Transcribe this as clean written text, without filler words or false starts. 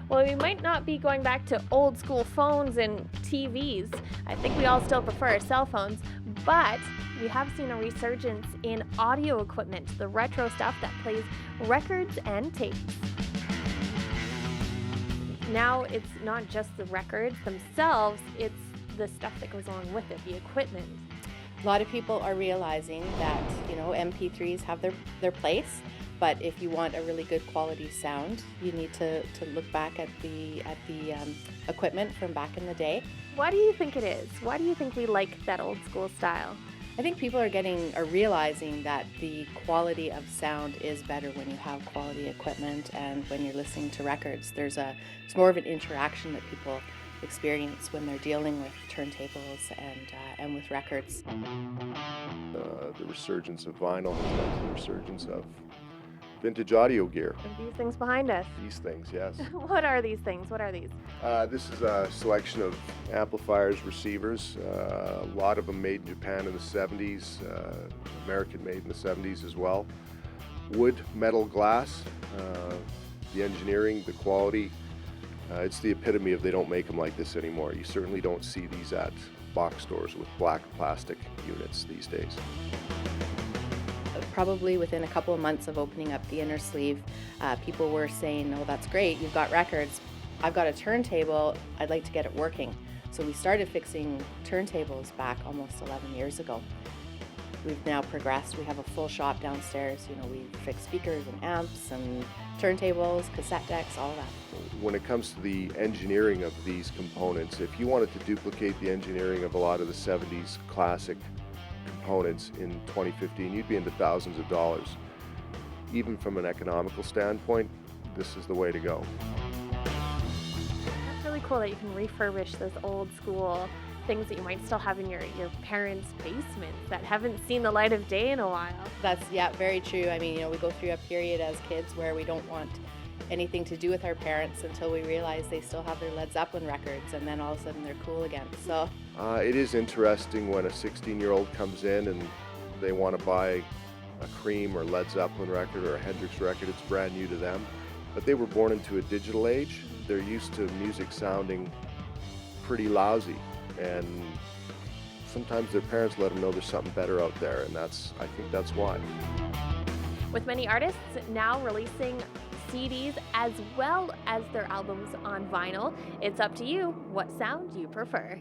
Well, we might not be going back to old school phones and TVs. I think we all still prefer cell phones, but we have seen a resurgence in audio equipment, the retro stuff that plays records and tapes. Now it's not just the records themselves, it's the stuff that goes along with it, the equipment. A lot of people are realizing that, MP3s have their place, but if you want a really good quality sound, you need to look back at the equipment from back in the day. Why do you think it is? Why do you think we like that old school style? I think people are realizing that the quality of sound is better when you have quality equipment and when you're listening to records. It's more of an interaction that people experience when they're dealing with turntables and with records. The resurgence of vinyl has led to the resurgence of vintage audio gear. Are these things behind us? These things, yes. What are these things? What are these? This is a selection of amplifiers, receivers, a lot of them made in Japan in the 70s, American made in the 70s as well. Wood, metal, glass, the engineering, the quality, it's the epitome of they don't make them like this anymore. You certainly don't see these at box stores with black plastic units these days. Probably within a couple of months of opening up the inner sleeve, people were saying, "Oh, that's great, you've got records. I've got a turntable, I'd like to get it working." So we started fixing turntables back almost 11 years ago. We've now progressed. We have a full shop downstairs. We fix speakers and amps and turntables, cassette decks, all of that. When it comes to the engineering of these components, if you wanted to duplicate the engineering of a lot of the 70s classic components in 2015, you'd be into thousands of dollars. Even from an economical standpoint, this is the way to go. That's really cool that you can refurbish those old school things that you might still have in your parents' basements that haven't seen the light of day in a while. That's, yeah, very true. I mean, we go through a period as kids where we don't want anything to do with our parents until we realize they still have their Led Zeppelin records, and then all of a sudden they're cool again. So it is interesting when a 16-year-old comes in and they want to buy a Cream or Led Zeppelin record or a Hendrix record. It's brand new to them, but they were born into a digital age. They're used to music sounding pretty lousy, and sometimes their parents let them know there's something better out there, and I think that's why. With many artists now releasing CDs as well as their albums on vinyl, it's up to you what sound you prefer.